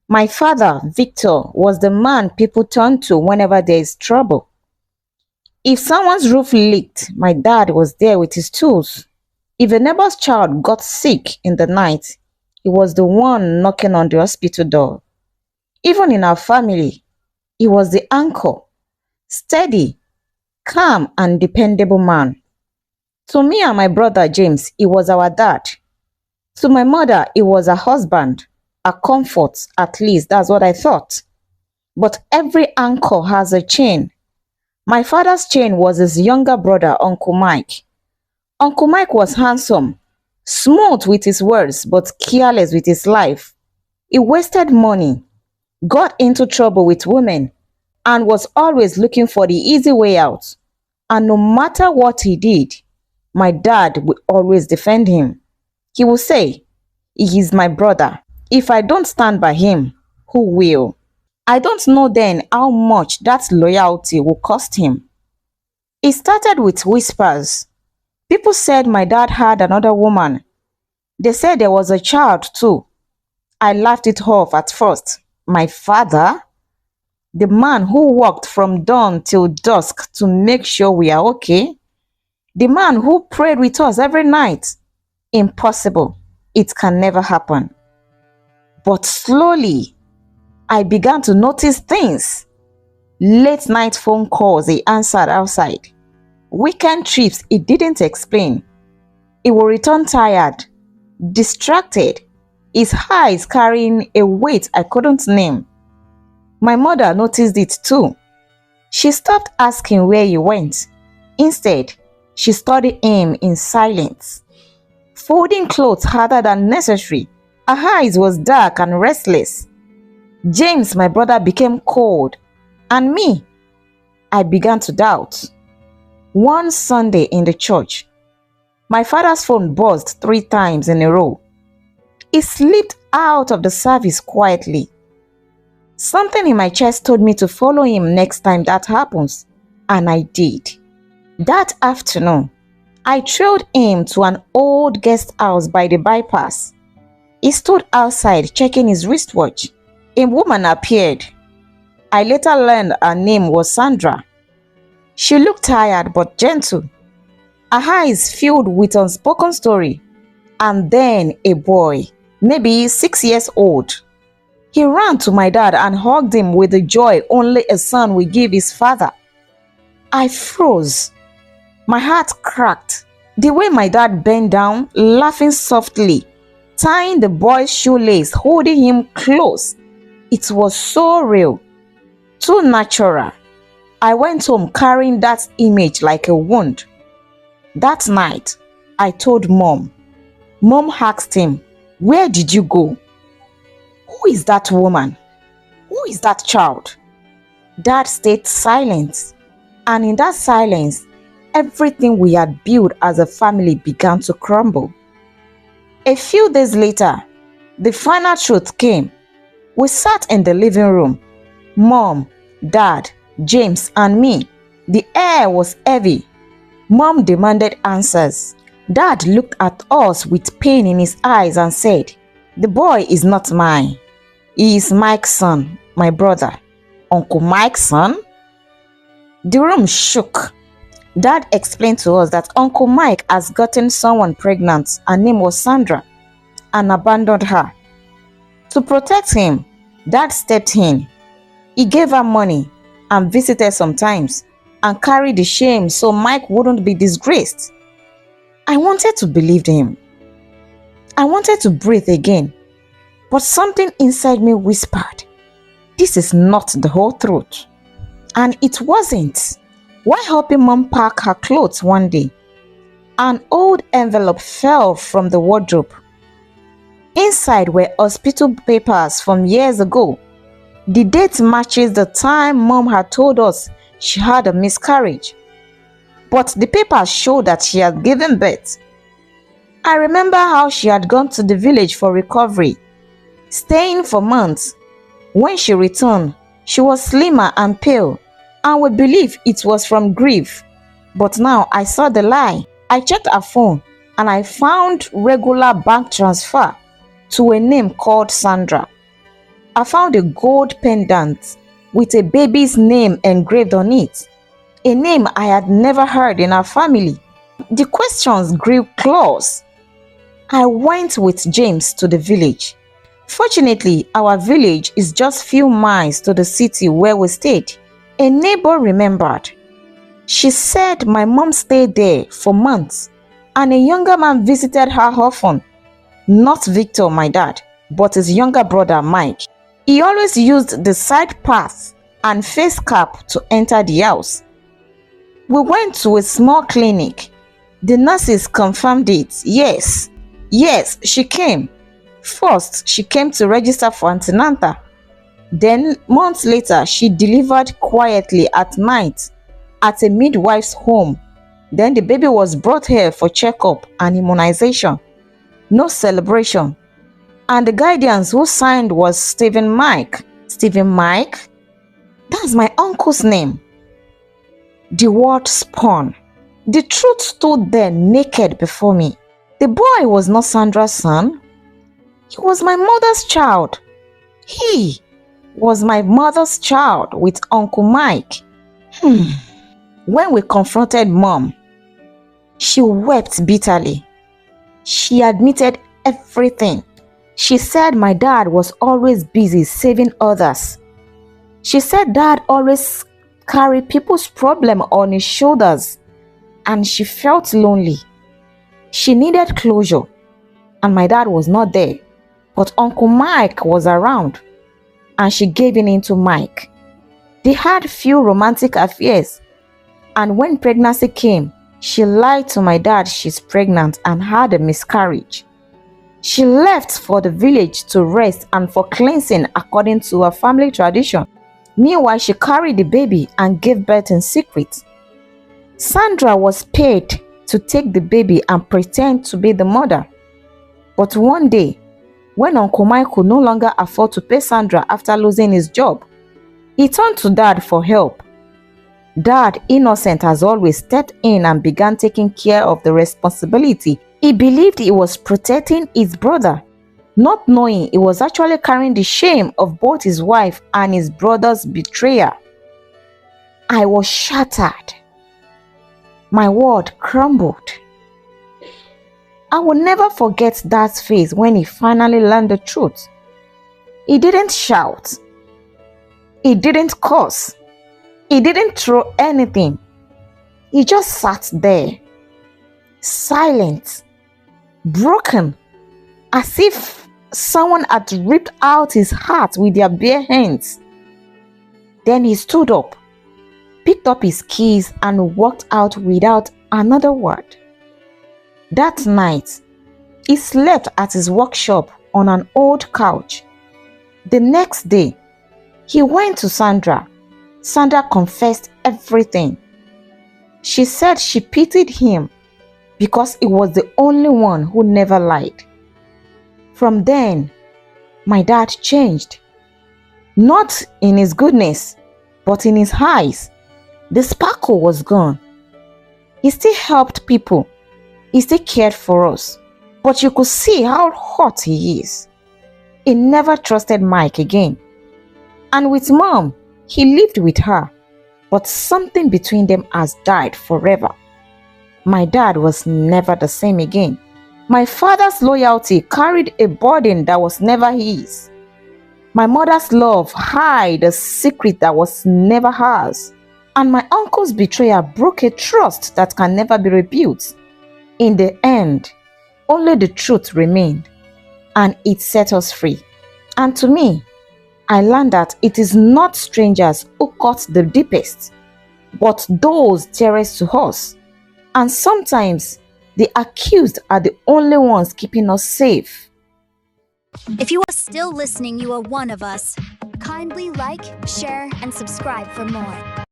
My father, Victor, was the man people turn to whenever there is trouble. If someone's roof leaked, my dad was there with his tools. If a neighbor's child got sick in the night, he was the one knocking on the hospital door. Even in our family, he was the anchor, steady, calm, and dependable man. To me and my brother James, he was our dad. To my mother, he was a husband, a comfort, at least that's what I thought. But every anchor has a chain. My father's chain was his younger brother, Uncle Mike. Uncle Mike was handsome, smooth with his words, but careless with his life. He wasted money, got into trouble with women, and was always looking for the easy way out. And no matter what he did, my dad would always defend him. He would say, "He is my brother. If I don't stand by him, who will?" I don't know then how much that loyalty would cost him. It started with whispers. People said my dad had another woman. They said there was a child too. I laughed it off at first. My father? The man who worked from dawn till dusk to make sure we are okay? The man who prayed with us every night? Impossible. It can never happen. But slowly, I began to notice things. Late night phone calls he answered outside. Weekend trips he didn't explain. He would return tired, distracted, his eyes carrying a weight I couldn't name. My mother noticed it too. She stopped asking where he went. Instead, she studied him in silence. Folding clothes harder than necessary, her eyes was dark and restless. James, my brother, became cold, and me, I began to doubt. One Sunday in the church, my father's phone buzzed 3 times in a row. He slipped out of the service quietly. Something in my chest told me to follow him next time that happens, and I did. That afternoon, I trailed him to an old guest house by the bypass. He stood outside checking his wristwatch. A woman appeared. I later learned her name was Sandra. She looked tired but gentle. Her eyes filled with unspoken story. And then a boy, maybe 6 years old. He ran to my dad and hugged him with the joy only a son will give his father. I froze. My heart cracked. The way my dad bent down, laughing softly, tying the boy's shoelace, holding him close. It was so real, too natural. I went home carrying that image like a wound. That night, I told Mom. Mom asked him, "Where did you go? Who is that woman? Who is that child?" Dad stayed silent, and in that silence, everything we had built as a family began to crumble. A few days later, the final truth came. We sat in the living room. Mom, Dad, James, and me. The air was heavy. Mom demanded answers. Dad looked at us with pain in his eyes and said, "The boy is not mine. He is Mike's son, my brother." Uncle Mike's son? The room shook. Dad explained to us that Uncle Mike has gotten someone pregnant. Her name was Sandra, and abandoned her. To protect him, Dad stepped in. He gave her money and visited sometimes and carried the shame so Mike wouldn't be disgraced. I wanted to believe him. I wanted to breathe again, but something inside me whispered, "This is not the whole truth." And it wasn't. While helping Mom pack her clothes one day, an old envelope fell from the wardrobe. Inside were hospital papers from years ago. The date matches the time Mom had told us she had a miscarriage. But the papers showed that she had given birth. I remember how she had gone to the village for recovery, staying for months. When she returned, she was slimmer and pale, and we believed it was from grief. But now I saw the lie. I checked her phone and I found regular bank transfer to a name called Sandra. I found a gold pendant with a baby's name engraved on it, a name I had never heard in our family. The questions grew close. I went with James to the village. Fortunately, our village is just few miles to the city where we stayed. A neighbor remembered. She said my mom stayed there for months and a younger man visited her often. Not Victor, my dad, but his younger brother, Mike. He always used the side path and face cap to enter the house. We went to a small clinic. The nurses confirmed it. Yes, she came. First, she came to register for antenatal. Then, months later, she delivered quietly at night at a midwife's home. Then the baby was brought here for checkup and immunization. No celebration. And the guardians who signed was Stephen Mike. Stephen Mike? That's my uncle's name. The word spun. The truth stood there naked before me. The boy was not Sandra's son. He was my mother's child. He was my mother's child with Uncle Mike. When we confronted Mom, she wept bitterly. She admitted everything. She said my dad was always busy saving others. She said Dad always carried people's problem on his shoulders and she felt lonely. She needed closure and my dad was not there, but Uncle Mike was around and she gave in to Mike. They had few romantic affairs and when pregnancy came, she lied to my dad she's pregnant and had a miscarriage. She left for the village to rest and for cleansing according to her family tradition. Meanwhile, she carried the baby and gave birth in secret. Sandra was paid to take the baby and pretend to be the mother. But one day, when Uncle Mike could no longer afford to pay Sandra after losing his job, he turned to Dad for help. Dad, innocent as always, stepped in and began taking care of the responsibility. He believed he was protecting his brother, not knowing he was actually carrying the shame of both his wife and his brother's betrayal. I was shattered. My world crumbled. I will never forget Dad's face when he finally learned the truth. He didn't shout. He didn't curse. He didn't throw anything. He just sat there, silent, broken, as if someone had ripped out his heart with their bare hands. Then he stood up, picked up his keys and walked out without another word. That night, he slept at his workshop on an old couch. The next day, he went to Sandra. Sandra confessed everything. She said she pitied him because he was the only one who never lied. From then, my dad changed. Not in his goodness, but in his eyes. The sparkle was gone. He still helped people. He still cared for us. But you could see how hot he is. He never trusted Mike again. And with Mom, he lived with her. But something between them has died forever. My dad was never the same again. My father's loyalty carried a burden that was never his. My mother's love hid a secret that was never hers. And my uncle's betrayal broke a trust that can never be rebuilt. In the end, only the truth remained, and it set us free. And to me, I learned that it is not strangers who cut the deepest, but those dearest to us. And sometimes, the accused are the only ones keeping us safe. If you are still listening, you are one of us. Kindly like, share, and subscribe for more.